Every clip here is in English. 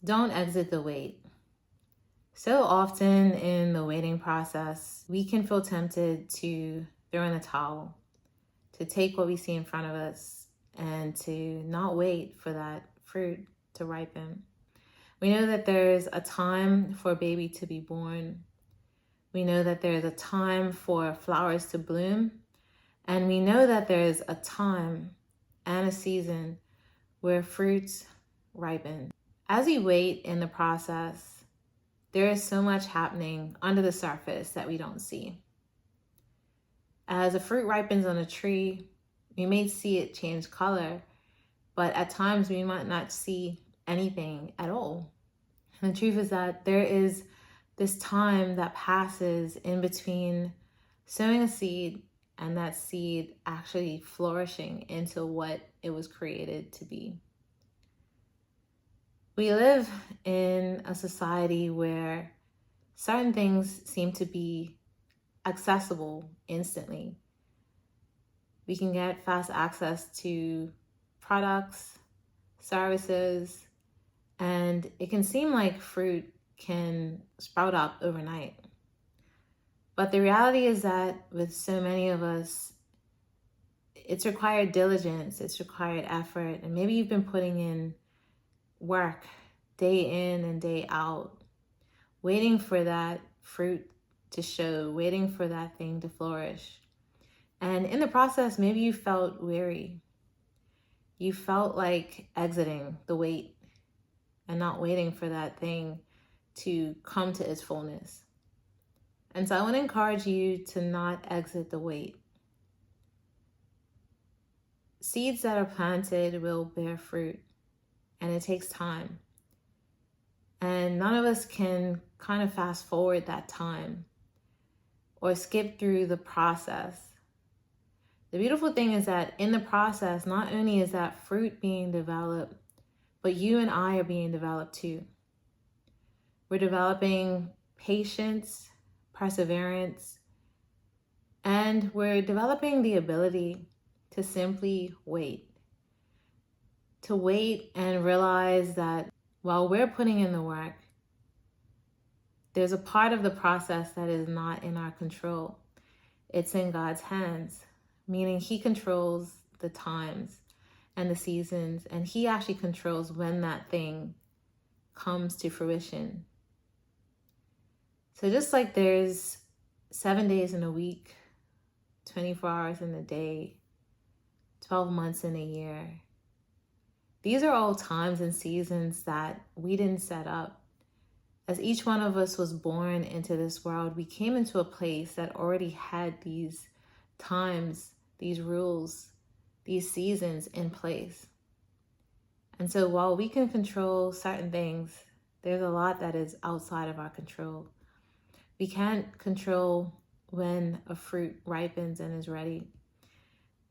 Don't exit the wait. So often in the waiting process, we can feel tempted to throw in the towel, to take what we see in front of us, and to not wait for that fruit to ripen. We know that there's a time for a baby to be born. We know that there's a time for flowers to bloom. And we know that there's a time and a season where fruits ripen. As we wait in the process, there is so much happening under the surface that we don't see. As a fruit ripens on a tree, we may see it change color, but at times we might not see anything at all. And the truth is that there is this time that passes in between sowing a seed and that seed actually flourishing into what it was created to be. We live in a society where certain things seem to be accessible instantly. We can get fast access to products, services, and it can seem like fruit can sprout up overnight. But the reality is that with so many of us, it's required diligence, it's required effort, and maybe you've been putting in work day in and day out, waiting for that fruit to show, waiting for that thing to flourish. And in the process, maybe you felt weary. You felt like exiting the wait and not waiting for that thing to come to its fullness. And so I want to encourage you to not exit the wait. Seeds that are planted will bear fruit, and it takes time. And none of us can kind of fast forward that time or skip through the process. The beautiful thing is that in the process, not only is that fruit being developed, but you and I are being developed too. We're developing patience, perseverance, and we're developing the ability to simply wait. To wait and realize that while we're putting in the work, there's a part of the process that is not in our control. It's in God's hands, meaning He controls the times and the seasons, and He actually controls when that thing comes to fruition. So just like there's 7 days in a week, 24 hours in a day, 12 months in a year, these are all times and seasons that we didn't set up. As each one of us was born into this world, we came into a place that already had these times, these rules, these seasons in place. And so while we can control certain things, there's a lot that is outside of our control. We can't control when a fruit ripens and is ready.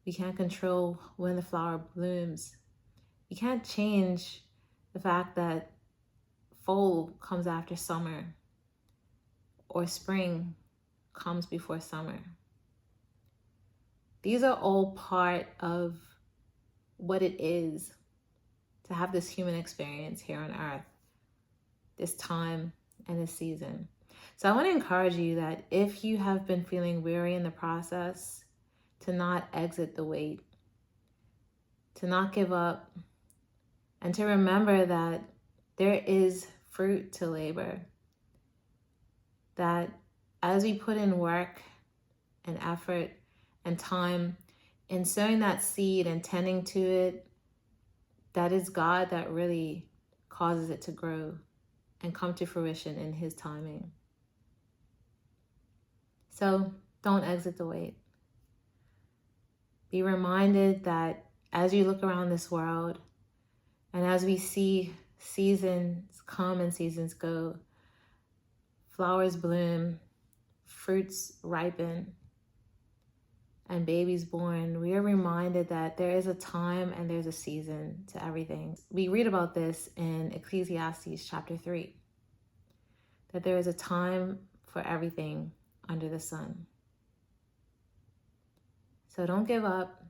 We can't control when the flower blooms. We can't change the fact that fall comes after summer or spring comes before summer. These are all part of what it is to have this human experience here on earth, this time and this season. So I want to encourage you that if you have been feeling weary in the process, to not exit the wait, to not give up, and to remember that there is fruit to labor. That as we put in work and effort and time in sowing that seed and tending to it, that is God that really causes it to grow and come to fruition in His timing. So don't exit the wait. Be reminded that as you look around this world and as we see seasons come and seasons go, flowers bloom, fruits ripen, and babies born, we are reminded that there is a time and there's a season to everything. We read about this in Ecclesiastes chapter 3, that there is a time for everything under the sun. So don't give up.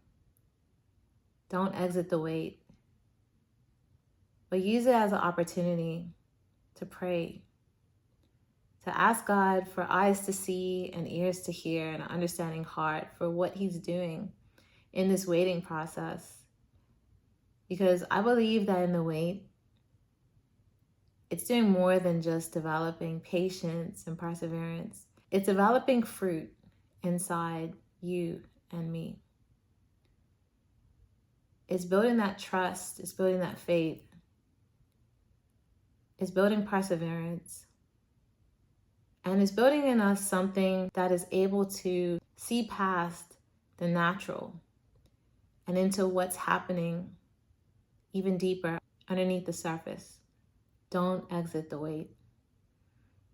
Don't exit the wait. but use it as an opportunity to pray, to ask God for eyes to see and ears to hear and an understanding heart for what He's doing in this waiting process. Because I believe that in the wait, it's doing more than just developing patience and perseverance. It's developing fruit inside you and me. It's building that trust. It's building that faith. It's building perseverance. And it's building in us something that is able to see past the natural and into what's happening even deeper underneath the surface. Don't exit the wait.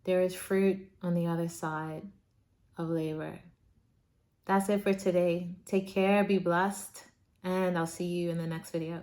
There is fruit on the other side of labor. That's it for today. Take care, be blessed, and I'll see you in the next video.